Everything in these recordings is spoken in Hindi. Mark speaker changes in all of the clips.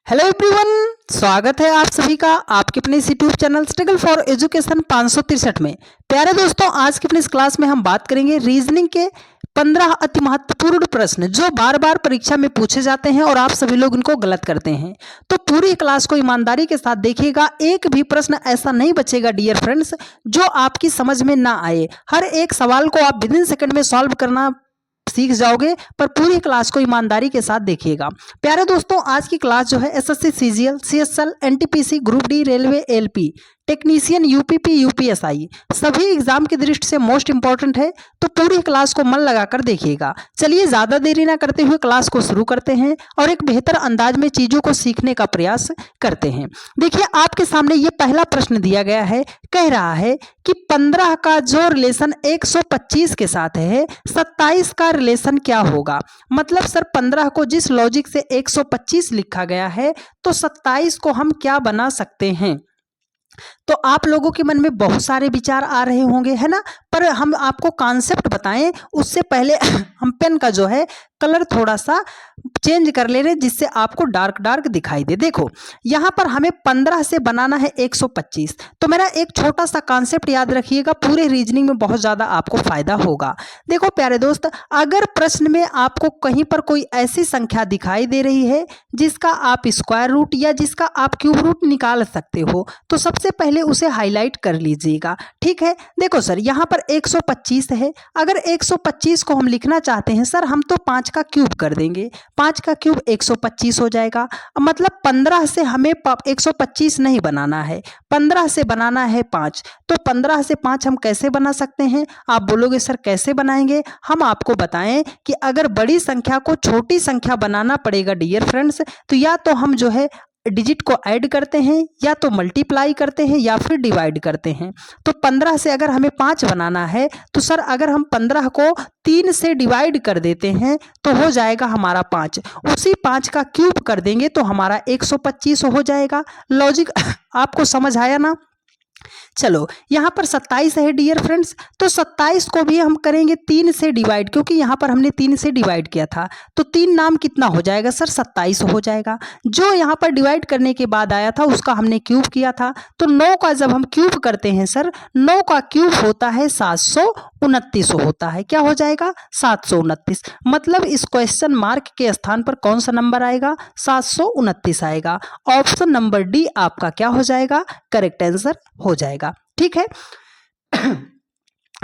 Speaker 1: हेलो एवरीवन, स्वागत है आप सभी का आपके अपने इस YouTube channel struggle for education 563 में। प्यारे दोस्तों, आज की अपनी इस क्लास में हम बात करेंगे रीजनिंग के 15 अति महत्वपूर्ण प्रश्न जो बार बार परीक्षा में पूछे जाते हैं और आप सभी लोग इनको गलत करते हैं। तो पूरी क्लास को ईमानदारी के साथ देखिएगा, एक भी प्रश्न ऐसा नहीं बचेगा डियर फ्रेंड्स जो आपकी समझ में ना आए। हर एक सवाल को आप विदिन सेकंड में सॉल्व करना सीख जाओगे, पर पूरी क्लास को ईमानदारी के साथ देखिएगा। प्यारे दोस्तों, आज की क्लास जो है SSC CGL, CSL, NTPC, group D, railway, LP, technician, UPP, UPSI सभी एग्जाम की दृष्टि से मोस्ट इंपॉर्टेंट है, तो पूरी क्लास को मन लगाकर देखिएगा। चलिए ज्यादा देरी ना करते हुए क्लास को शुरू करते हैं और एक बेहतर अंदाज में चीजों को सीखने का प्रयास करते हैं। देखिए, आपके सामने ये पहला प्रश्न दिया गया है, कह रहा है कि 15 का जो रिलेशन 125 के साथ है, 27 का रिलेशन क्या होगा। मतलब सर 15 को जिस लॉजिक से 125 लिखा गया है, तो 27 को हम क्या बना सकते हैं। तो आप लोगों के मन में बहुत सारे विचार आ रहे होंगे, है ना, पर हम आपको कॉन्सेप्ट बताएं उससे पहले हम पेन का जो है कलर थोड़ा सा चेंज कर ले रहे हैं जिससे आपको डार्क डार्क दिखाई दे। देखो, यहाँ पर हमें 15 से बनाना है 125, तो मेरा एक छोटा सा कॉन्सेप्ट याद रखिएगा, पूरे रीजनिंग में बहुत ज़्यादा आपको फायदा होगा। देखो प्यारे दोस्त, अगर प्रश्न में आपको कहीं पर कोई ऐसी संख्या दिखाई दे रही है जिसका आप स्क्वायर रूट या जिसका आप क्यूब रूट निकाल सकते हो, तो सबसे पहले उसे हाईलाइट कर लीजिएगा। ठीक है, देखो सर यहाँ पर 125 है, अगर 125 को हम लिखना चाहते हैं सर हम तो 5 का क्यूब कर देंगे, 5 का क्यूब 125 हो जाएगा। मतलब 15 से हमें 125 नहीं बनाना है, 15 से बनाना है 5। तो 15 से 5 हम कैसे बना सकते हैं। आप बोलोगे सर कैसे बनाएंगे, हम आपको बताएं कि अगर बड़ी संख्या को छोटी संख्या बनाना पड़ेगा डियर फ्रेंड्स, तो या तो हम जो है डिजिट को ऐड करते हैं, या तो मल्टीप्लाई करते हैं, या फिर डिवाइड करते हैं। तो 15 से अगर हमें 5 बनाना है तो सर अगर हम 15 को 3 से डिवाइड कर देते हैं तो हो जाएगा हमारा 5, उसी 5 का क्यूब कर देंगे तो हमारा 125 हो जाएगा। लॉजिक आपको समझ आया ना। चलो यहाँ पर 27 है डियर फ्रेंड्स, तो 27 को भी हम करेंगे 3 से डिवाइड, क्योंकि यहाँ पर हमने 3 से डिवाइड किया था, तो 3 नाम कितना हो जाएगा सर 27 हो जाएगा। जो यहाँ पर डिवाइड करने के बाद आया था उसका हमने क्यूब किया था, तो 9 का जब हम क्यूब करते हैं सर, 9 का क्यूब होता है 729 होता है। क्या हो जाएगा 729। मतलब इस क्वेश्चन मार्क के स्थान पर कौन सा नंबर आएगा, 729 आएगा। ऑप्शन नंबर डी आपका क्या हो जाएगा, करेक्ट आंसर हो जाएगा। ठीक है,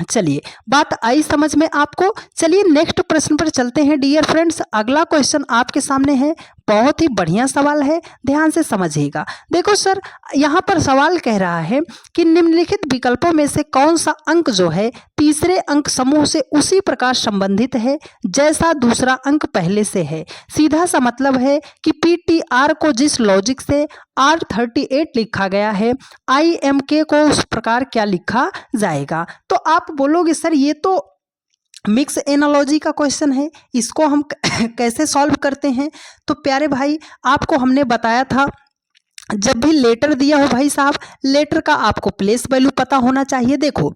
Speaker 1: चलिए बात आई समझ में आपको। चलिए नेक्स्ट प्रश्न पर चलते हैं डियर फ्रेंड्स। अगला क्वेश्चन आपके सामने है, बहुत ही बढ़िया सवाल है, ध्यान से समझिएगा। देखो सर, यहाँ पर सवाल कह रहा है कि निम्नलिखित विकल्पों में से कौन सा अंक जो है तीसरे अंक समूह से उसी प्रकार संबंधित है जैसा दूसरा अंक पहले से है। सीधा सा मतलब है कि PTR को जिस लॉजिक से R38 लिखा गया है, IMK को उस प्रकार क्या लिखा जाएगा। तो आप बोलोगे सर ये तो मिक्स एनालॉजी का क्वेश्चन है, इसको हम कैसे सॉल्व करते हैं। तो प्यारे भाई, आपको हमने बताया था जब भी लेटर दिया हो भाई साहब, लेटर का आपको प्लेस वैल्यू पता होना चाहिए। देखो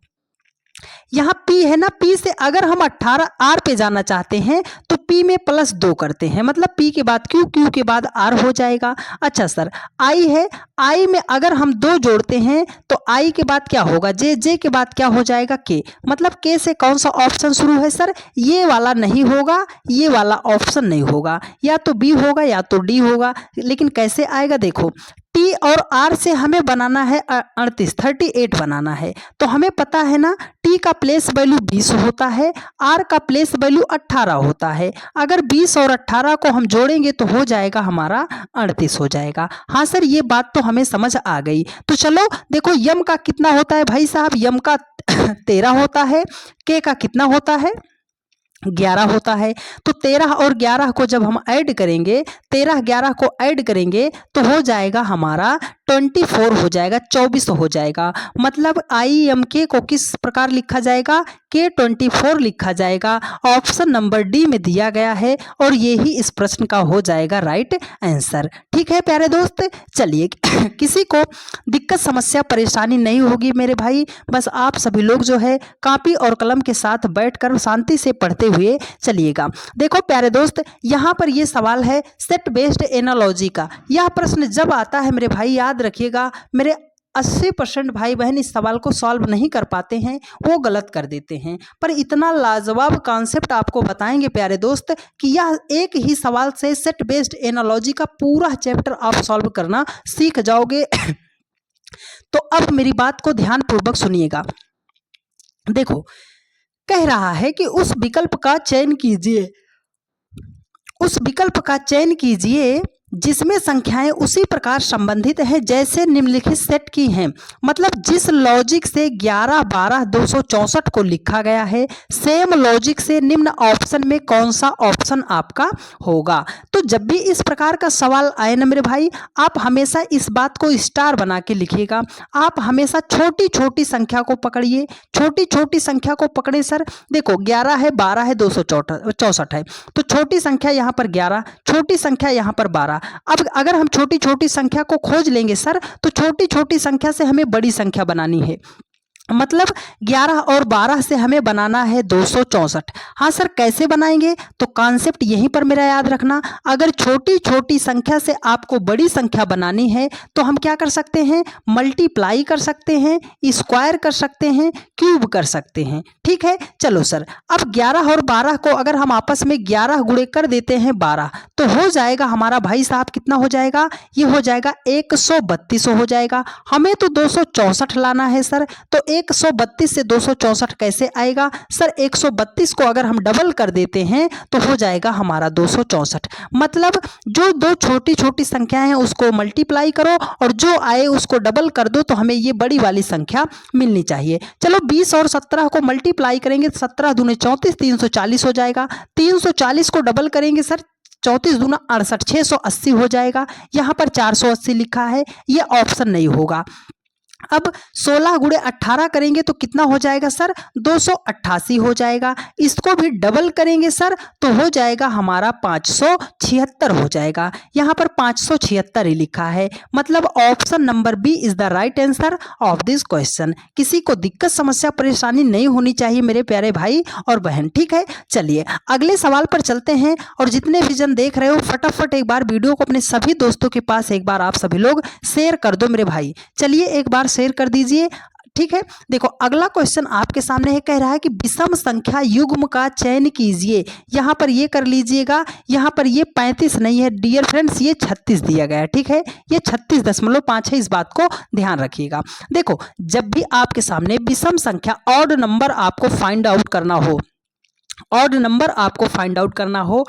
Speaker 1: यहाँ P है ना, P से अगर हम 18 R पे जाना चाहते हैं तो P में +2 करते हैं, मतलब P के बाद Q, Q के बाद R हो जाएगा। अच्छा सर I है, I में अगर हम 2 जोड़ते हैं तो I के बाद क्या होगा, J, J के बाद क्या हो जाएगा K। मतलब K से कौन सा ऑप्शन शुरू है सर, ये वाला नहीं होगा, ये वाला ऑप्शन नहीं होगा, या तो B होगा या तो D होगा। लेकिन कैसे आएगा, देखो T और R से हमें बनाना है 38 बनाना है, तो हमें पता है ना T का प्लेस वैल्यू 20 होता है, R का प्लेस वैल्यू 18 होता है। अगर 20 और 18 को हम जोड़ेंगे तो हो जाएगा हमारा 38 हो जाएगा। हाँ सर, ये बात तो हमें समझ आ गई। तो चलो देखो, यम का कितना होता है भाई साहब, यम का 13 होता है, के का कितना होता है 11 होता है। तो 13 और 11 को जब हम ऐड करेंगे, 13 11 को ऐड करेंगे तो हो जाएगा हमारा 24 हो जाएगा, 24 हो जाएगा। मतलब IMK को किस प्रकार लिखा जाएगा, K24 लिखा जाएगा। ऑप्शन नंबर डी में दिया गया है और ये ही इस प्रश्न का हो जाएगा राइट आंसर। ठीक है प्यारे दोस्त, चलिए किसी को दिक्कत समस्या परेशानी नहीं होगी मेरे भाई, बस आप सभी लोग जो है कॉपी और कलम के साथ बैठकर शांति से पढ़ते हुए चलिएगा। देखो प्यारे दोस्त, यहाँ पर ये सवाल है सेट बेस्ड एनालॉजी का। यह प्रश्न जब आता है मेरे भाई, याद रखिएगा, मेरे 80% भाई बहन इस सवाल को सॉल्व नहीं कर पाते हैं, वो गलत कर देते हैं। पर इतना लाजवाब कॉन्सेप्ट आपको बताएंगे प्यारे दोस्त कि यह एक ही सवाल से सेट बेस्ड एनालॉजी का पूरा चैप्टर आप सॉल्व करना सीख जाओगे। तो अब मेरी बात को ध्यानपूर्वक सुनिएगा। देखो, कह रहा है कि उस विकल्प का चयन कीजिए जिसमें संख्याएं उसी प्रकार संबंधित हैं जैसे निम्नलिखित सेट की हैं। मतलब जिस लॉजिक से 11, 12, 264 को लिखा गया है, सेम लॉजिक से निम्न ऑप्शन में कौन सा ऑप्शन आपका होगा। तो जब भी इस प्रकार का सवाल आए ना मेरे भाई, आप हमेशा इस बात को स्टार बना के लिखिएगा। आप हमेशा छोटी छोटी संख्या को पकड़िए, छोटी छोटी संख्या को पकड़े। सर देखो 11 है, 12 है, 264 है, तो छोटी संख्या यहाँ पर 11, छोटी संख्या यहाँ पर 12। अब अगर हम छोटी छोटी संख्या को खोज लेंगे सर, तो छोटी छोटी संख्या से हमें बड़ी संख्या बनानी है। मतलब 11 और 12 से हमें बनाना है 264। हाँ सर, कैसे बनाएंगे? तो कॉन्सेप्ट यहीं पर मेरा याद रखना। अगर छोटी छोटी संख्या से आपको बड़ी संख्या बनानी है तो हम क्या कर सकते हैं? मल्टीप्लाई कर सकते हैं, स्क्वायर कर सकते हैं, क्यूब कर सकते हैं। ठीक है, चलो सर, अब 11 और 12 को अगर हम आपस में 11 गुणे कर देते हैं 12, तो हो जाएगा हमारा भाई साहब कितना हो जाएगा? ये हो जाएगा 132 हो जाएगा। हमें तो 264 लाना है सर, तो 132 से 264 कैसे आएगा? सर 132 को अगर हम डबल कर देते हैं तो हो जाएगा हमारा 264। मतलब जो दो छोटी छोटी संख्याएं हैं उसको मल्टीप्लाई करो और जो आए उसको डबल कर दो, तो हमें ये बड़ी वाली संख्या मिलनी चाहिए। चलो 20 और 17 को मल्टीप्लाई करेंगे, 17 दूने 34, 340 हो जाएगा। 340 को डबल करेंगे सर, 34 दूना 68, 680 हो जाएगा। यहाँ पर 480 लिखा है, ये ऑप्शन नहीं होगा। अब 16 गुणे 18 करेंगे तो कितना हो जाएगा सर? 288 हो जाएगा। इसको भी डबल करेंगे सर तो हो जाएगा हमारा 576 हो जाएगा। यहाँ पर 576 ही लिखा है। मतलब option number B is the right answer of this question. किसी को दिक्कत समस्या परेशानी नहीं होनी चाहिए मेरे प्यारे भाई और बहन। ठीक है, चलिए अगले सवाल पर चलते हैं। और जितने भी जन देख रहे हो, फटाफट एक बार वीडियो को अपने सभी दोस्तों के पास एक बार आप सभी लोग शेयर कर दो मेरे भाई। चलिए एक बार शेयर कर दीजिए। ठीक है, देखो अगला क्वेश्चन आपके सामने है। कह रहा है कि विषम संख्या युग्म का चयन कीजिए। यहां पर ये कर लीजिएगा, यहां पर ये 35 नहीं है डियर फ्रेंड्स, ये 36 दिया गया है। ठीक है, ये 36.5 है, इस बात को ध्यान रखिएगा। देखो जब भी आपके सामने विषम संख्या ऑड नंबर आपको फाइंड आउट करना हो, ऑड नंबर आपको फाइंड आउट करना हो,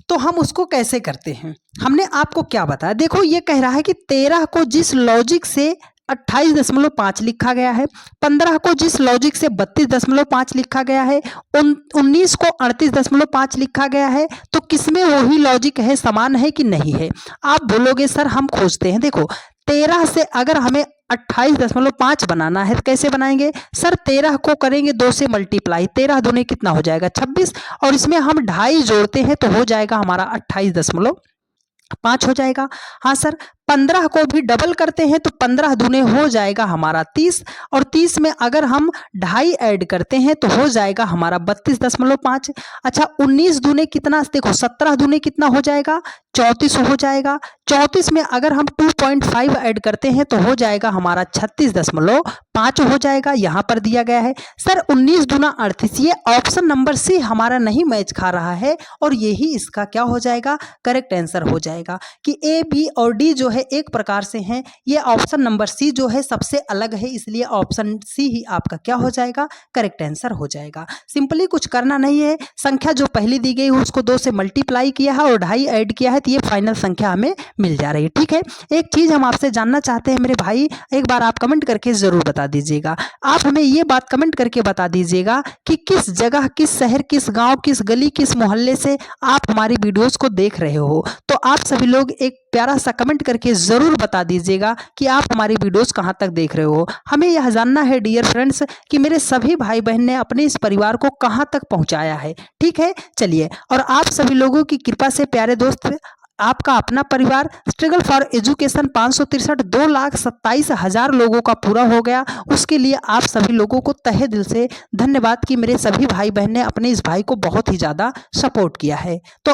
Speaker 1: तो हम उसको कैसे करते हैं? हमने आपको क्या बताया? देखो ये कह रहा है कि 13 को जिस लॉजिक से 28.5 लिखा गया है, 15 को जिस लॉजिक से 32.5 लिखा गया है, 19 को 38.5 लिखा गया है, तो किसमें वही लॉजिक है, समान है कि नहीं है? आप बोलोगे सर हम खोजते हैं। देखो 13 से अगर हमें 28.5 बनाना है तो कैसे बनाएंगे? सर 13 को करेंगे 2 से मल्टीप्लाई, 13 दूने कितना हो जाएगा? 26, और इसमें हम 2.5 जोड़ते हैं तो हो जाएगा हमारा 28.5 हो जाएगा। हाँ सर, 15 को भी डबल करते हैं तो 15 दूने हो जाएगा हमारा 30, और 30 में अगर हम 2.5 ऐड करते हैं तो हो जाएगा हमारा 32.5। अच्छा 19 दूने कितना? देखो 17 दूने कितना हो जाएगा? 34 हो जाएगा। 34 में अगर हम 2.5 ऐड करते हैं तो हो जाएगा हमारा 36.5 हो जाएगा। यहाँ पर दिया गया है सर 19 दूना 38। ये ऑप्शन नंबर सी हमारा नहीं मैच खा रहा है और यही इसका क्या हो जाएगा? करेक्ट आंसर हो जाएगा कि ए, बी और डी जो है एक प्रकार से हैं। ये ऑप्शन नंबर सी जो है सबसे अलग है, इसलिए ऑप्शन सी ही आपका क्या हो जाएगा? करेक्ट आंसर हो जाएगा। सिंपली कुछ करना नहीं है, संख्या जो पहली दी गई है उसको 2 से मल्टीप्लाई किया है और 2.5 ऐड किया है, तो ये फाइनल संख्या हमें मिल जा रही है। ठीक है, एक चीज हम आपसे जानना चाहते हैं मेरे भाई, एक बार आप कमेंट करके जरूर बता दीजिएगा। आप हमें ये बात कमेंट करके बता दीजिएगा कि किस जगह, किस शहर, किस गांव, किस गली, किस मोहल्ले से आप हमारी वीडियोस को देख रहे हो। तो आप सभी लोग एक प्यारा सा कमेंट करके जरूर बता दीजिएगा कि आप हमारी वीडियोस कहां तक देख रहे हो। हमें यह जानना है डियर फ्रेंड्स कि मेरे सभी भाई बहन ने अपने इस परिवार को कहां तक पहुंचाया है। ठीक है, चलिए, और आप सभी लोगों की कृपा से प्यारे दोस्त आपका अपना परिवार स्ट्रगल फॉर एजुकेशन 563 2,27,000 लोगों का पूरा हो गया। उसके लिए आप सभी लोगों को तहे दिल से धन्यवाद कि मेरे सभी भाई बहन ने अपने इस भाई को बहुत ही ज़्यादा सपोर्ट किया है। तो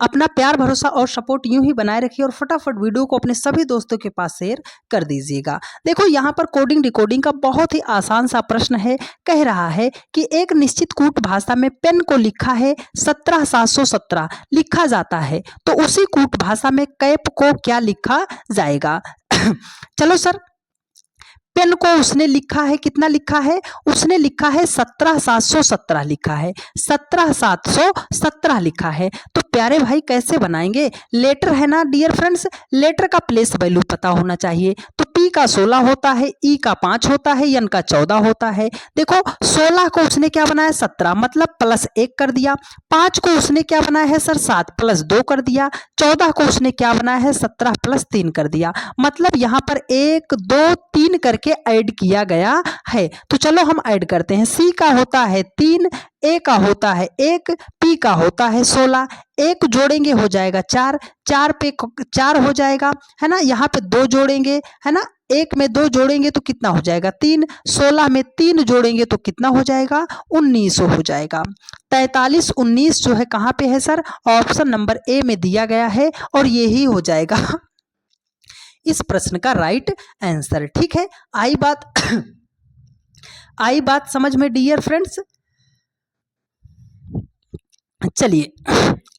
Speaker 1: अपना प्यार भरोसा और सपोर्ट यूं ही बनाए रखिए और फटाफट वीडियो को अपने सभी दोस्तों के पास शेयर कर दीजिएगा। देखो यहाँ पर कोडिंग डिकोडिंग का बहुत ही आसान सा प्रश्न है। कह रहा है कि एक निश्चित कूट भाषा में पेन को लिखा है 17,717 लिखा जाता है, तो उसी कूट भाषा में कैप को क्या लिखा जाएगा? चलो सर, पेन को उसने लिखा है, कितना लिखा है? उसने लिखा है 17,717 लिखा है, 17,717 लिखा है। तो प्यारे भाई कैसे बनाएंगे? लेटर है ना डियर फ्रेंड्स, लेटर का प्लेस वैल्यू पता होना चाहिए। तो पी का 16 होता है, ई का 5 होता है, एन का 14 होता है। देखो 16 को उसने क्या बनाया 17 मतलब प्लस 1 कर दिया। 5 को उसने क्या बनाया है सर 7 प्लस 2 कर दिया। 14 को उसने क्या बनाया है 17 प्लस 3 कर दिया। मतलब यहाँ पर 1 2 3 करके ऐड किया गया है। तो चलो हम ऐड करते हैं। सी का होता है 3, ए का होता है 1, पी का होता है 16। एक जोड़ेंगे हो जाएगा 4, 4 पे 4 हो जाएगा है ना। यहाँ पे 2 जोड़ेंगे है ना, 1 में 2 जोड़ेंगे तो कितना हो जाएगा 3, 16 में 3 जोड़ेंगे तो कितना हो जाएगा 19 हो जाएगा। 43 19 जो है कहाँ पे है सर? ऑप्शन नंबर ए में दिया गया है और यही हो जाएगा इस प्रश्न का राइट आंसर। ठीक है, आई बात समझ में डियर फ्रेंड्स। चलिए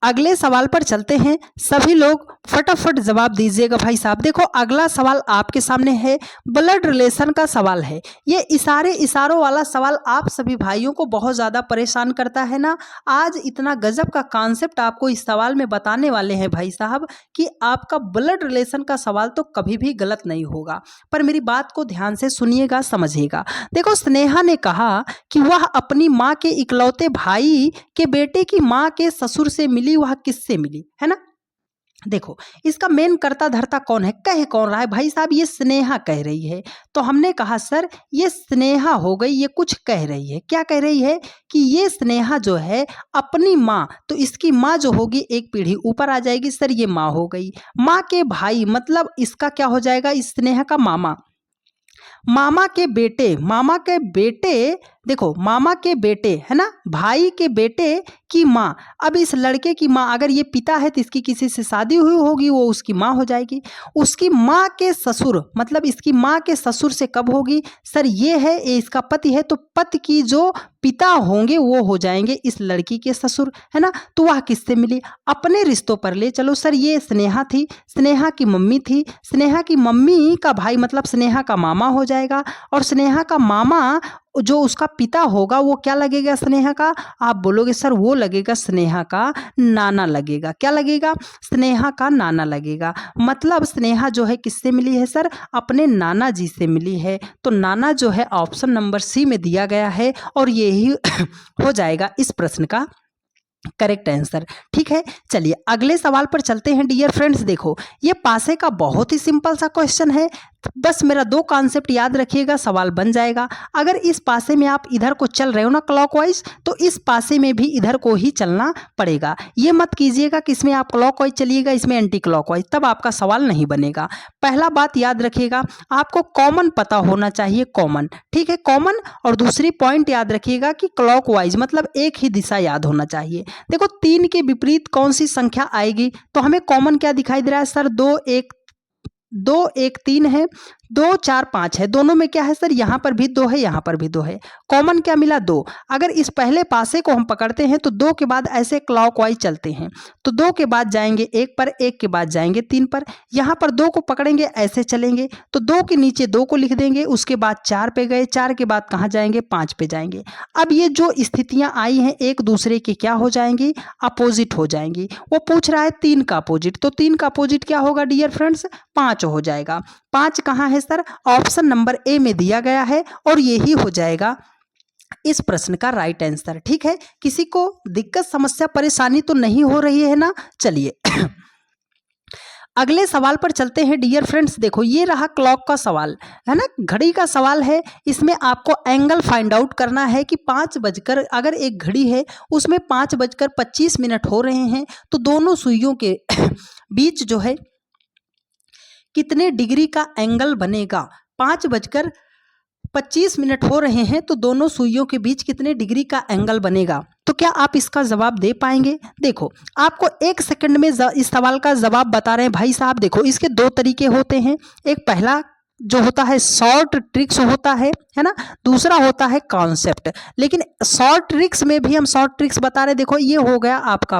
Speaker 1: अगले सवाल पर चलते हैं। सभी लोग फटाफट जवाब दीजिएगा भाई साहब। देखो अगला सवाल आपके सामने है, ब्लड रिलेशन का सवाल है। ये इशारों वाला सवाल आप सभी भाइयों को बहुत ज़्यादा परेशान करता है ना। आज इतना गजब का कॉन्सेप्ट आपको इस सवाल में बताने वाले हैं भाई साहब कि आपका ब्लड रिलेशन का सवाल तो कभी भी गलत नहीं होगा। पर मेरी बात को ध्यान से सुनिएगा, समझिएगा। देखो स्नेहा ने कहा कि वह अपनी माँ के इकलौते भाई के बेटे की माँ के ससुर से मिली, वह किससे मिली है ना। देखो इसका मेन कर्ता धर्ता कौन है, कह कौन रहा है भाई साहब? ये स्नेहा कह रही है। तो हमने कहा सर ये स्नेहा हो गई, ये कुछ कह रही है। क्या कह रही है? कि ये स्नेहा जो है अपनी माँ, तो इसकी माँ जो होगी एक पीढ़ी ऊपर आ जाएगी सर, ये माँ हो गई। माँ के भाई मतलब इसका क्या हो जाएगा, इस स्नेहा का मामा। मामा के बेटे, देखो मामा के बेटे है ना, भाई के बेटे की माँ। अब इस लड़के की माँ, अगर ये पिता है तो इसकी किसी से शादी हुई होगी, वो उसकी माँ हो जाएगी। उसकी माँ के ससुर मतलब इसकी माँ के ससुर से कब होगी सर? ये है, ये इसका पति है, तो पति की जो पिता होंगे वो हो जाएंगे इस लड़की के ससुर है ना। तो वह किससे मिली? अपने रिश्तों पर ले चलो सर। ये स्नेहा थी, स्नेहा की मम्मी थी, स्नेहा की मम्मी का भाई मतलब स्नेहा का मामा हो जाएगा। और स्नेहा का मामा जो उसका पिता होगा वो क्या लगेगा स्नेहा का? आप बोलोगे सर वो लगेगा स्नेहा का नाना लगेगा। क्या लगेगा? स्नेहा का नाना लगेगा। मतलब स्नेहा जो है किससे मिली है सर? अपने नाना जी से मिली है। तो नाना जो है ऑप्शन नंबर सी में दिया गया है और यही हो जाएगा इस प्रश्न का करेक्ट आंसर। ठीक है, चलिए अगले सवाल पर चलते हैं डियर फ्रेंड्स। देखो ये पासे का बहुत ही सिंपल सा क्वेश्चन है, बस मेरा 2 कॉन्सेप्ट याद रखिएगा, सवाल बन जाएगा। अगर इस पासे में आप इधर को चल रहे हो ना क्लॉकवाइज, तो इस पासे में भी इधर को ही चलना पड़ेगा। ये मत कीजिएगा कि इसमें आप क्लॉकवाइज चलिएगा, इसमें एंटी क्लॉकवाइज, तब आपका सवाल नहीं बनेगा। पहला बात याद रखिएगा, आपको कॉमन पता होना चाहिए, कॉमन। ठीक है, कॉमन। और दूसरी पॉइंट याद रखिएगा कि क्लॉकवाइज मतलब एक ही दिशा याद होना चाहिए। देखो 3 के विपरीत कौन सी संख्या आएगी? तो हमें कॉमन क्या दिखाई दे रहा है सर? 2 1 3 है, 2 4 5 है। दोनों में क्या है सर? यहाँ पर भी 2 है, यहाँ पर भी 2 है। कॉमन क्या मिला? 2। अगर इस पहले पासे को हम पकड़ते हैं तो 2 के बाद ऐसे क्लॉकवाइज चलते हैं, तो 2 के बाद जाएंगे 1 पर, 1 के बाद जाएंगे 3 पर। यहाँ पर 2 को पकड़ेंगे, ऐसे चलेंगे, तो 2 के नीचे 2 को लिख देंगे, उसके बाद 4 पे गए, 4 के बाद कहाँ जाएंगे? 5 पे जाएंगे। अब ये जो स्थितियां आई हैं एक दूसरे की क्या हो जाएंगी? अपोजिट हो जाएंगी। वो पूछ रहा है 3 का अपोजिट, तो 3 का अपोजिट क्या होगा डियर फ्रेंड्स? 5 हो जाएगा। 5 कहाँ है सर? ऑप्शन नंबर ए में दिया गया है और यही हो जाएगा इस प्रश्न का राइट आंसर। ठीक है, किसी को दिक्कत समस्या परेशानी तो नहीं हो रही है ना? चलिए अगले सवाल पर चलते हैं डियर फ्रेंड्स। देखो ये रहा क्लॉक का सवाल, है ना, घड़ी का सवाल है। इसमें आपको एंगल फाइंड आउट करना है कि 5 बजकर, अगर एक घड़ी है उसमें 5:25 हो रहे हैं तो दोनों सुइयों के बीच जो है कितने डिग्री का एंगल बनेगा। 5:25 हो रहे हैं तो दोनों सुइयों के बीच कितने डिग्री का एंगल बनेगा। तो क्या आप इसका जवाब दे पाएंगे? देखो आपको 1 सेकंड में इस सवाल का जवाब बता रहे हैं भाई साहब। देखो इसके 2 तरीके होते हैं। एक पहला जो होता है शॉर्ट ट्रिक्स होता है ना, दूसरा होता है कॉन्सेप्ट। लेकिन शॉर्ट ट्रिक्स में भी हम शॉर्ट ट्रिक्स बता रहे। देखो ये हो गया आपका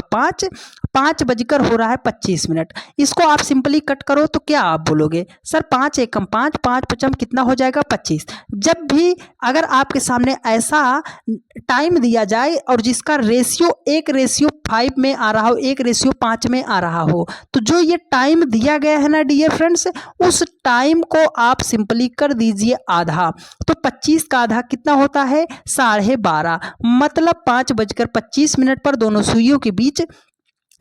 Speaker 1: 5 बजकर हो रहा है 25 मिनट। इसको आप सिंपली कट करो तो क्या आप बोलोगे? सर 5 एकम 5, 5 पचम कितना हो जाएगा 25। जब भी अगर आपके सामने ऐसा टाइम दिया जाए और जिसका रेशियो 1:5 में आ रहा हो, 1:5 में आ रहा हो, तो जो ये टाइम दिया गया है ना डियर फ्रेंड्स, उस टाइम को आप सिंपली कर दीजिए आधा। तो 25 का आधा कितना होता है? 12:30। मतलब 5:25 पर दोनों सुइयों के बीच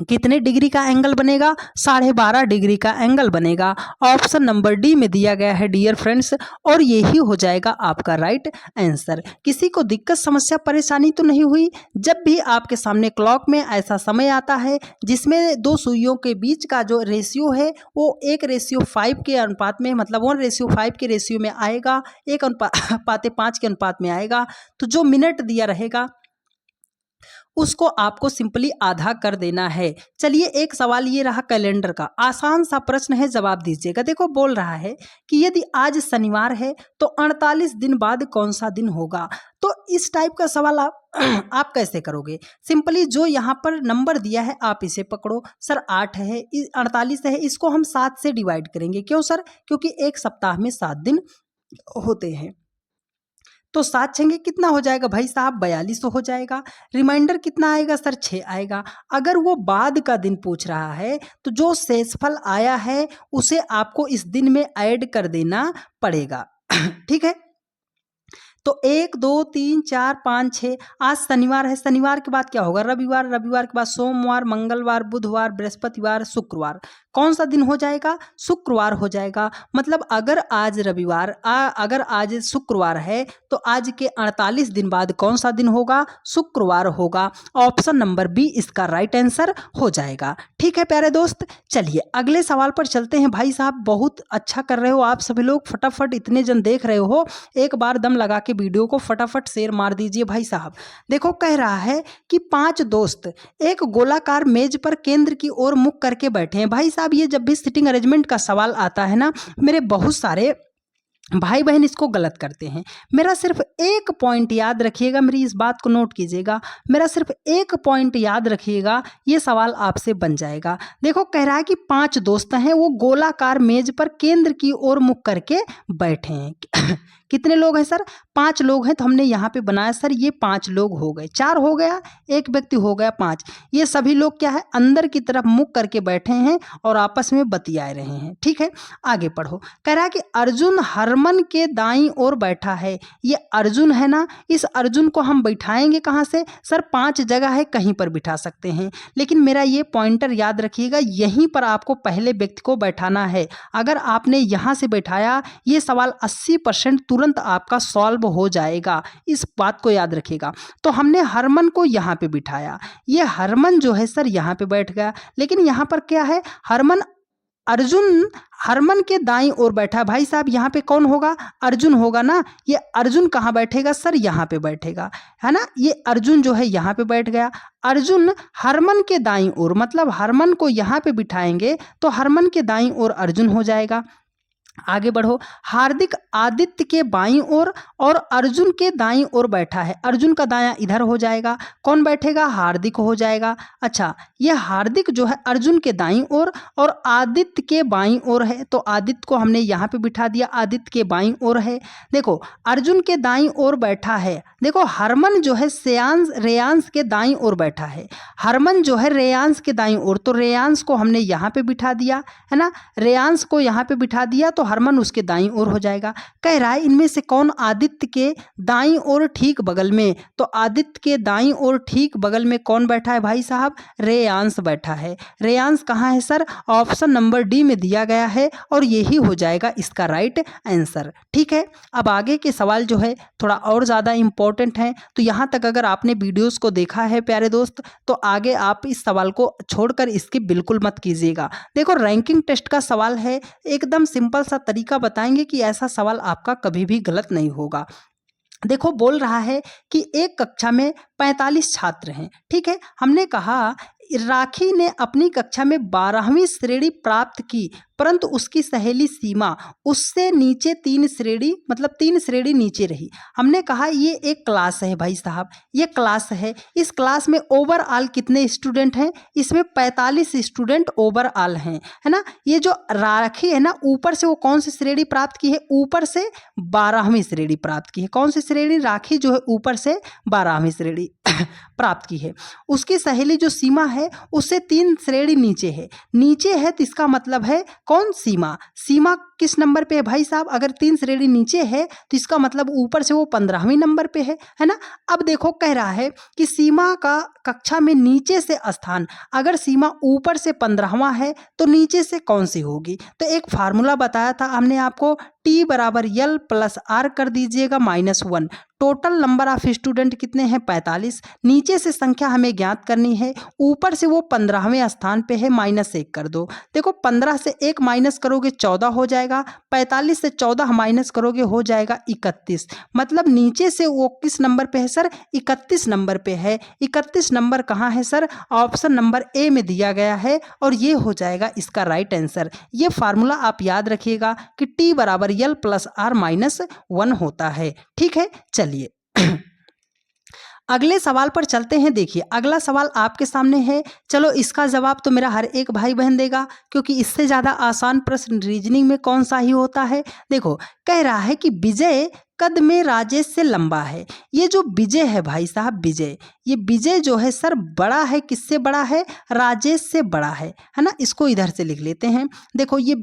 Speaker 1: कितने डिग्री का एंगल बनेगा? 12:30 डिग्री का एंगल बनेगा। ऑप्शन नंबर डी में दिया गया है डियर फ्रेंड्स, और यही हो जाएगा आपका राइट आंसर। किसी को दिक्कत समस्या परेशानी तो नहीं हुई? जब भी आपके सामने क्लॉक में ऐसा समय आता है जिसमें दो सुइयों के बीच का जो रेशियो है वो 1:5 के अनुपात में, मतलब 1:5 के रेशियो में आएगा, 1:5 के अनुपात में आएगा, तो जो मिनट दिया रहेगा उसको आपको सिंपली आधा कर देना है। चलिए एक सवाल ये रहा कैलेंडर का, आसान सा प्रश्न है, जवाब दीजिएगा। देखो बोल रहा है कि यदि आज शनिवार है तो 48 दिन बाद कौन सा दिन होगा। तो इस टाइप का सवाल आप कैसे करोगे? सिंपली जो यहाँ पर नंबर दिया है आप इसे पकड़ो। सर 8 है, 48 है, इसको हम 7 से डिवाइड करेंगे। क्यों सर? क्योंकि एक सप्ताह में 7 दिन होते हैं। तो 7 छेंगे कितना हो जाएगा भाई साहब? 42 हो जाएगा। रिमाइंडर कितना आएगा सर? 6 आएगा। अगर वो बाद का दिन पूछ रहा है तो जो शेषफल आया है उसे आपको इस दिन में ऐड कर देना पड़ेगा। ठीक है, तो 1 2 3 4 5 6, आज शनिवार है, शनिवार के बाद क्या होगा? रविवार, रविवार के बाद सोमवार, मंगलवार, बुधवार, बृहस्पतिवार, शुक्रवार। कौन सा दिन हो जाएगा? शुक्रवार हो जाएगा। मतलब अगर आज रविवार अगर आज शुक्रवार है तो आज के 48 दिन बाद कौन सा दिन होगा? शुक्रवार होगा। ऑप्शन नंबर बी इसका राइट आंसर हो जाएगा। ठीक है प्यारे दोस्त, चलिए अगले सवाल पर चलते हैं। भाई साहब बहुत अच्छा कर रहे हो आप सभी लोग, फटाफट इतने जन देख रहे हो, एक बार दम लगा के वीडियो को फटाफट शेयर मार दीजिए भाई साहब। देखो कह रहा है कि 5 दोस्त एक गोलाकार मेज पर केंद्र की ओर मुख करके बैठे हैं। भाई साहब ये जब भी सिटिंग अरेंजमेंट का सवाल आता है ना, मेरे बहुत सारे भाई बहन इसको गलत करते हैं। मेरा सिर्फ एक पॉइंट याद रखिएगा, मेरी इस बात को नोट कीजिएगा, मेरा सिर्फ एक पॉइंट याद रखिएगा, ये सवाल आपसे बन जाएगा। देखो कह रहा है कि 5 दोस्त हैं, वो गोलाकार मेज पर केंद्र की ओर मुख करके बैठे हैं। कितने लोग हैं सर? 5 लोग हैं। तो हमने यहाँ पे बनाया सर ये 5 लोग हो गए, 4 हो गया, एक व्यक्ति हो गया 5। ये सभी लोग क्या है? अंदर की तरफ मुख करके बैठे हैं और आपस में बतिया रहे हैं। ठीक है, आगे पढ़ो। कह रहा है कि अर्जुन हरमन के दाईं ओर बैठा है। ये अर्जुन है ना, इस अर्जुन को हम बैठाएंगे कहाँ से? सर 5 जगह है, कहीं पर बिठा सकते हैं, लेकिन मेरा ये पॉइंटर याद रखिएगा, यहीं पर आपको पहले व्यक्ति को बैठाना है। अगर आपने यहाँ से बैठाया, ये सवाल 80% तुरंत आपका सॉल्व हो जाएगा, इस बात को याद रखिएगा। तो हमने हरमन को यहाँ पे बिठाया, ये हरमन जो है सर यहाँ पे बैठ गया, लेकिन यहाँ पर क्या है? अर्जुन हरमन के दाईं ओर बैठा। भाई साहब यहाँ पे कौन होगा? अर्जुन होगा ना। ये अर्जुन कहाँ बैठेगा सर? यहाँ पे बैठेगा, है ना। ये अर्जुन जो है यहाँ पे बैठ गया। अर्जुन हरमन के दाईं ओर, मतलब हरमन को यहाँ पे बिठाएंगे तो हरमन के दाईं ओर अर्जुन हो जाएगा। आगे बढ़ो। हार्दिक आदित्य के बाईं ओर और अर्जुन के दाईं ओर बैठा है। अर्जुन का दायां इधर हो जाएगा, कौन बैठेगा? हार्दिक हो जाएगा। अच्छा, ये हार्दिक जो है अर्जुन के दाईं ओर और आदित्य के बाईं ओर है, तो आदित्य को हमने यहाँ पे बिठा दिया, आदित्य के बाईं ओर है। देखो अर्जुन के दाईं ओर बैठा है, देखो हरमन जो है रेयांश के दाईं ओर बैठा है। हरमन जो है रेयांश के दाईं ओर, तो रेयांश को हमने यहाँ पे बिठा दिया, है ना। रेयांश को यहाँ पे बिठा दिया तो तो हरमन उसके दाईं ओर हो जाएगा। कह रहा है इनमें से कौन आदित्य के दाईं ओर ठीक बगल में, तो आदित्य के दाईं ओर ठीक बगल में कौन बैठा है भाई साहब, रेयांश बैठा है। रेयांश कहाँ है सर, ऑप्शन नंबर डी में दिया गया है और यही हो जाएगा इसका राइट आंसर। ठीक है, अब आगे के सवाल जो है थोड़ा और ज़्यादा इंपॉर्टेंट है, तो यहाँ तक अगर आपने वीडियोस को देखा है प्यारे दोस्त, तो आगे आप इस सवाल को छोड़कर इसकी बिल्कुल मत कीजिएगा। देखो रैंकिंग टेस्ट का सवाल है, एकदम सिंपल सा तरीका बताएंगे कि ऐसा सवाल आपका कभी भी गलत नहीं होगा। देखो बोल रहा है कि एक कक्षा में 45 छात्र हैं। ठीक है, हमने कहा राखी ने अपनी कक्षा में 12वीं श्रेणी प्राप्त की, परंतु उसकी सहेली सीमा उससे नीचे 3 श्रेणी मतलब 3 श्रेणी नीचे रही। हमने कहा ये एक क्लास है भाई साहब, ये क्लास है। इस क्लास में ओवरऑल कितने स्टूडेंट हैं, इसमें 45 स्टूडेंट ओवरऑल हैं, है ना। ये जो राखी है ना, ऊपर से वो कौन सी श्रेणी प्राप्त की है, ऊपर से 12वीं श्रेणी प्राप्त की है। कौन सी श्रेणी, राखी जो है ऊपर से 12वीं श्रेणी प्राप्त की है। उसकी सहेली जो सीमा है उससे 3 श्रेणी नीचे है। नीचे है तो इसका मतलब है कौन, सीमा। सीमा किस नंबर पे है भाई साहब, अगर 3 श्रेणी नीचे है तो इसका मतलब ऊपर से वो 15वीं नंबर पे है ना। अब देखो कह रहा है कि सीमा का कक्षा में नीचे से स्थान, अगर सीमा ऊपर से 15वां है तो नीचे से कौन सी होगी। तो एक फार्मूला बताया था हमने आपको, T बराबर L प्लस R कर दीजिएगा -1। टोटल नंबर ऑफ स्टूडेंट कितने हैं, 45। नीचे से संख्या हमें ज्ञात करनी है, ऊपर से वो 15वें स्थान पे है, -1 कर दो। देखो 15 से 1 माइनस करोगे 14 हो जाएगा, 45 से 14 माइनस करोगे हो जाएगा 31। मतलब नीचे से वो किस नंबर पे है सर, 31 नंबर पे है। 31 नंबर कहाँ है सर, ऑप्शन नंबर ए में दिया गया है और ये हो जाएगा इसका राइट आंसर। ये फार्मूला आप याद रखिएगा कि T बराबर L प्लस R -1 होता है। ठीक है, चलिए अगले सवाल पर चलते हैं। देखिए अगला सवाल आपके सामने है, चलो इसका जवाब तो मेरा हर एक भाई बहन देगा, क्योंकि इससे ज़्यादा आसान प्रश्न रीजनिंग में कौन सा ही होता है। देखो कह रहा है कि विजय कद में राजेश से लंबा है। ये जो विजय है भाई साहब, विजय, ये विजय जो है सर बड़ा है, किससे बड़ा है, राजेश से बड़ा है ना। इसको इधर से लिख लेते हैं। देखो ये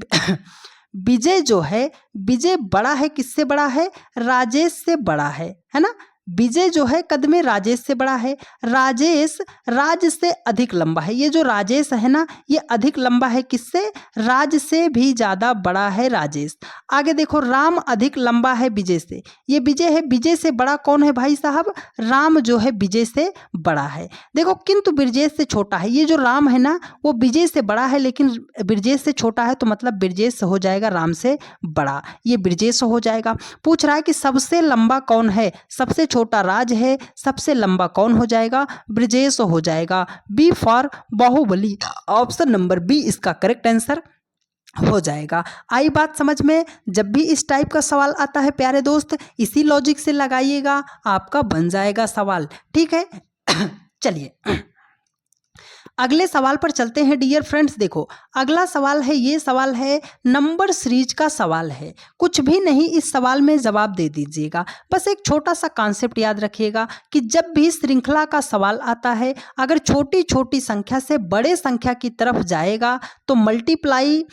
Speaker 1: विजय जो है, विजय बड़ा है, किससे बड़ा है, राजेश से बड़ा है ना। विजय जो है कद में राजेश से बड़ा है, राजेश राज से अधिक लंबा है। ये जो राजेश है ना, ये अधिक लंबा है, किससे, राज से भी ज़्यादा बड़ा है राजेश। आगे देखो राम अधिक लंबा है विजय से, ये विजय है, विजय से बड़ा कौन है भाई साहब, राम जो है विजय से बड़ा है। देखो किंतु ब्रजेश से छोटा है। ये जो राम है ना वो विजय से बड़ा है लेकिन ब्रजेश से छोटा है, तो मतलब ब्रजेश हो जाएगा राम से बड़ा, ये ब्रजेश हो जाएगा। पूछ रहा है कि सबसे लंबा कौन है, सबसे छोटा राज है, सबसे लंबा कौन हो जाएगा, ब्रजेश हो जाएगा। B for Baahubali, option number B इसका करेक्ट आंसर हो जाएगा। आई बात समझ में। जब भी इस टाइप का सवाल आता है प्यारे दोस्त, इसी लॉजिक से लगाइएगा, आपका बन जाएगा सवाल। ठीक है चलिए अगले सवाल पर चलते हैं डियर फ्रेंड्स। देखो अगला सवाल है, ये सवाल है नंबर सीरीज का सवाल है। कुछ भी नहीं इस सवाल में जवाब दे दीजिएगा, बस एक छोटा सा कॉन्सेप्ट याद रखिएगा कि जब भी श्रृंखला का सवाल आता है, अगर छोटी छोटी संख्या से बड़े संख्या की तरफ जाएगा तो मल्टीप्लाई,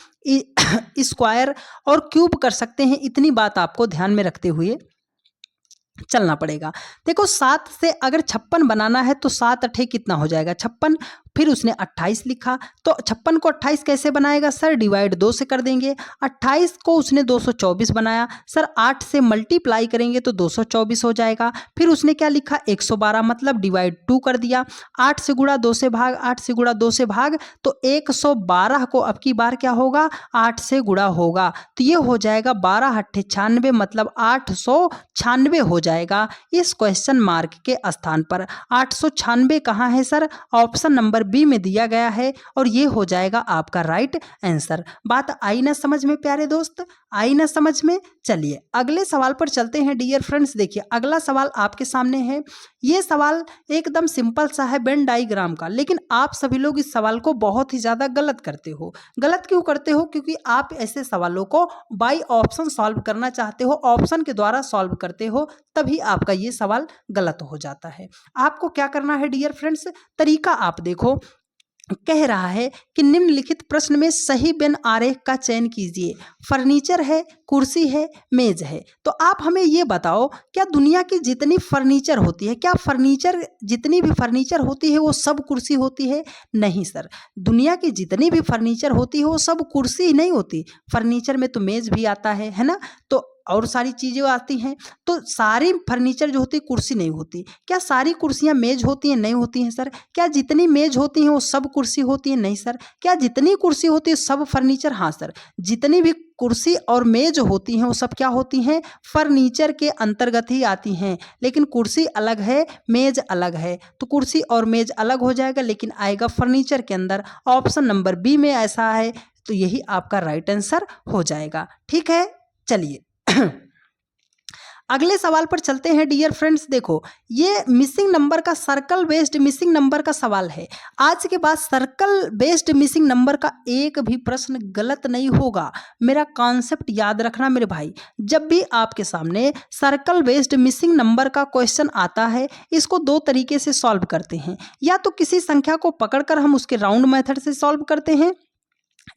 Speaker 1: स्क्वायर और क्यूब कर सकते हैं। इतनी बात आपको ध्यान में रखते हुए चलना पड़ेगा। देखो 7 से अगर 56 बनाना है तो 7 अठे कितना हो जाएगा, 56। फिर उसने 28 लिखा, तो 56 को 28 कैसे बनाएगा सर, डिवाइड 2 से कर देंगे। 28 को उसने 224 बनाया, सर 8 से मल्टीप्लाई करेंगे तो 224 हो जाएगा। फिर उसने क्या लिखा, 112, मतलब डिवाइड 2 कर दिया। 8 से गुणा 2 से भाग, 8 से गुणा 2 से भाग, तो 112 को अब की बार क्या होगा, 8 से गुणा होगा, तो ये हो जाएगा 12 अट्ठे 96, मतलब 896 हो जाएगा इस क्वेश्चन मार्क के स्थान पर। 896 कहाँ है सर, ऑप्शन नंबर बी में दिया गया है और ये हो जाएगा आपका राइट आंसर। बात आई ना समझ में प्यारे दोस्त, आई ना समझ में। चलिए अगले सवाल पर चलते हैं डियर फ्रेंड्स। देखिए अगला सवाल आपके सामने है, ये सवाल एकदम सिंपल सा है वेन डायग्राम का, लेकिन आप सभी लोग इस सवाल को बहुत ही ज़्यादा गलत करते हो। गलत क्यों करते हो, क्योंकि आप ऐसे सवालों को बाय ऑप्शन सॉल्व करना चाहते हो, ऑप्शन के द्वारा सॉल्व करते हो, तभी आपका ये सवाल गलत हो जाता है। आपको क्या करना है डियर फ्रेंड्स, तरीका आप देखो। कह रहा है कि निम्नलिखित प्रश्न में सही व्यन आरेख का चयन कीजिए। फर्नीचर है, कुर्सी है, मेज है। तो आप हमें ये बताओ, क्या दुनिया की जितनी फर्नीचर होती है, क्या फर्नीचर जितनी भी फर्नीचर होती है वो सब कुर्सी होती है? नहीं सर, दुनिया की जितनी भी फर्नीचर होती है वो सब कुर्सी ही नहीं होती। फर्नीचर में तो मेज भी आता है ना, तो और सारी चीज़ें आती हैं। तो सारी फर्नीचर जो होती है कुर्सी नहीं होती। क्या सारी कुर्सियाँ मेज होती हैं? नहीं होती हैं सर। क्या जितनी मेज होती हैं वो सब कुर्सी होती हैं? नहीं सर। क्या जितनी कुर्सी होती है सब फर्नीचर? हाँ सर। जितनी भी कुर्सी और मेज होती हैं वो सब क्या होती हैं? फर्नीचर के अंतर्गत ही आती हैं। लेकिन कुर्सी अलग है, मेज अलग है। तो कुर्सी और मेज अलग हो जाएगा, लेकिन आएगा फर्नीचर के अंदर। ऑप्शन नंबर बी में ऐसा है, तो यही आपका राइट आंसर हो जाएगा। ठीक है, चलिए अगले सवाल पर चलते हैं डियर फ्रेंड्स। देखो, ये मिसिंग नंबर का सर्कल बेस्ड मिसिंग नंबर का सवाल है। आज के बाद सर्कल बेस्ड मिसिंग नंबर का एक भी प्रश्न गलत नहीं होगा। मेरा कॉन्सेप्ट याद रखना मेरे भाई। जब भी आपके सामने सर्कल बेस्ड मिसिंग नंबर का क्वेश्चन आता है, इसको दो तरीके से सॉल्व करते हैं। या तो किसी संख्या को पकड़कर हम उसके राउंड मेथड से सॉल्व करते हैं,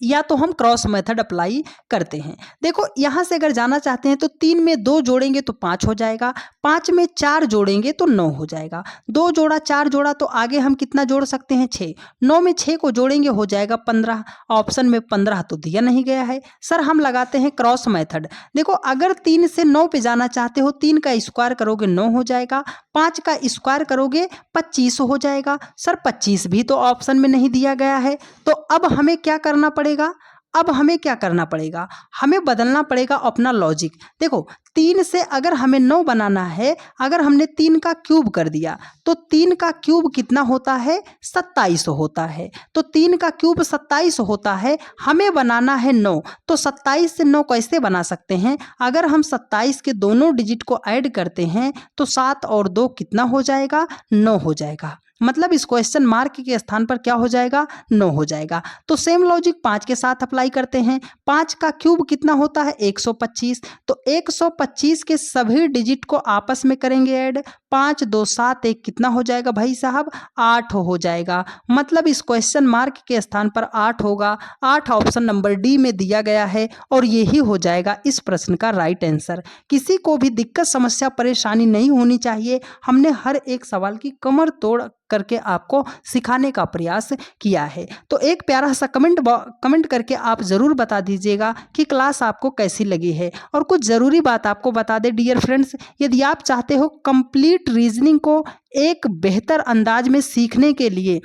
Speaker 1: या तो हम क्रॉस मेथड अप्लाई करते हैं। देखो, यहाँ से अगर जाना चाहते हैं तो 3 में 2 जोड़ेंगे तो 5 हो जाएगा, 5 में 4 जोड़ेंगे तो 9 हो जाएगा, 2 जोड़ा 4 जोड़ा तो आगे हम कितना जोड़ सकते हैं? 6। 9 में 6 को जोड़ेंगे हो जाएगा 15। ऑप्शन में 15 तो दिया नहीं गया है सर। हम लगाते हैं क्रॉस मेथड। देखो, अगर 3 से 9 पे जाना चाहते हो, 3 का स्क्वायर करोगे 9 हो जाएगा, 5 का स्क्वायर करोगे 25 हो जाएगा। सर 25 भी तो ऑप्शन में नहीं दिया गया है। तो अब हमें क्या करना पड़ेगा? अब हमें क्या करना पड़ेगा? हमें बदलना पड़ेगा अपना लॉजिक। देखो, 3 से अगर हमें 9 बनाना है, अगर हमने 3 का क्यूब कर दिया तो 3 का क्यूब कितना होता है? 27 होता है। तो 3 का क्यूब 27 होता है, हमें बनाना है 9। तो 27 से 9 कैसे बना सकते हैं? अगर हम 27 के दोनों डिजिट को ऐड करते हैं तो 7 और 2 कितना हो जाएगा? 9 हो जाएगा। मतलब इस क्वेश्चन मार्क के स्थान पर क्या हो जाएगा? 9 हो जाएगा। तो सेम लॉजिक 5 के साथ अप्लाई करते हैं। 5 का क्यूब कितना होता है? 125। तो 125 के सभी डिजिट को आपस में करेंगे ऐड। 5 2 7 1 कितना हो जाएगा भाई साहब? 8 हो जाएगा। मतलब इस क्वेश्चन मार्क के स्थान पर 8 होगा। 8 ऑप्शन नंबर डी में दिया गया है और यही हो जाएगा इस प्रश्न का राइट आंसर। किसी को भी दिक्कत, समस्या, परेशानी नहीं होनी चाहिए। हमने हर एक सवाल की कमर तोड़ करके आपको सिखाने का प्रयास किया है। तो एक प्यारा सा कमेंट करके आप ज़रूर बता दीजिएगा कि क्लास आपको कैसी लगी है। और कुछ ज़रूरी बात आपको बता दें डियर फ्रेंड्स, यदि आप चाहते हो कंप्लीट रीजनिंग को एक बेहतर अंदाज में सीखने के लिए,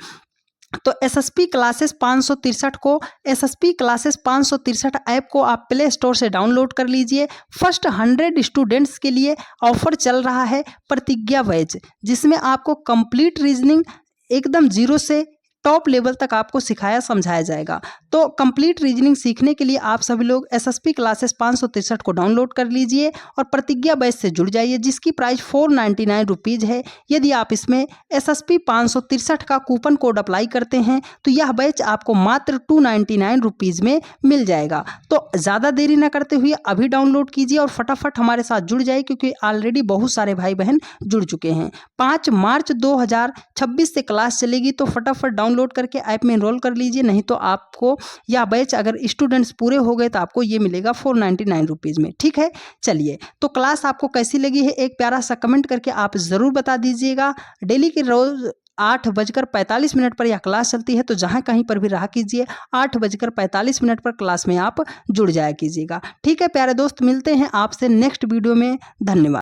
Speaker 1: तो एसएसपी क्लासेस 563 को, एसएसपी क्लासेस 563 ऐप को आप प्ले स्टोर से डाउनलोड कर लीजिए। फर्स्ट 100 स्टूडेंट्स के लिए ऑफर चल रहा है प्रतिज्ञा बैच, जिसमें आपको कंप्लीट रीजनिंग एकदम जीरो से टॉप लेवल तक आपको सिखाया समझाया जाएगा। तो कंप्लीट रीजनिंग सीखने के लिए आप सभी लोग एसएसपी क्लासेस 563 को डाउनलोड कर लीजिए और प्रतिज्ञा बैच से जुड़ जाइए, जिसकी प्राइस 499 रुपीज़ है। यदि आप इसमें एसएसपी 563 का कूपन कोड अप्लाई करते हैं तो यह बैच आपको मात्र 299 रुपीज़ में मिल जाएगा। तो ज़्यादा देरी न करते हुए अभी डाउनलोड कीजिए और फटाफट हमारे साथ जुड़ जाइए, क्योंकि ऑलरेडी बहुत सारे भाई बहन जुड़ चुके हैं। 5 मार्च 2026 से क्लास चलेगी, तो फटाफट डाउनलोड करके ऐप में एनरोल कर लीजिए। नहीं तो आपको यह बैच अगर स्टूडेंट्स पूरे हो गए तो आपको ये मिलेगा 499 रुपीज़ में। ठीक है, चलिए, तो क्लास आपको कैसी लगी है एक प्यारा सा कमेंट करके आप ज़रूर बता दीजिएगा। डेली के रोज़ 8:45 पर यह क्लास चलती है, तो जहाँ कहीं पर भी रहा कीजिए 8:45 पर क्लास में आप जुड़ जाया कीजिएगा। ठीक है प्यारे दोस्त, मिलते हैं आपसे नेक्स्ट वीडियो में। धन्यवाद।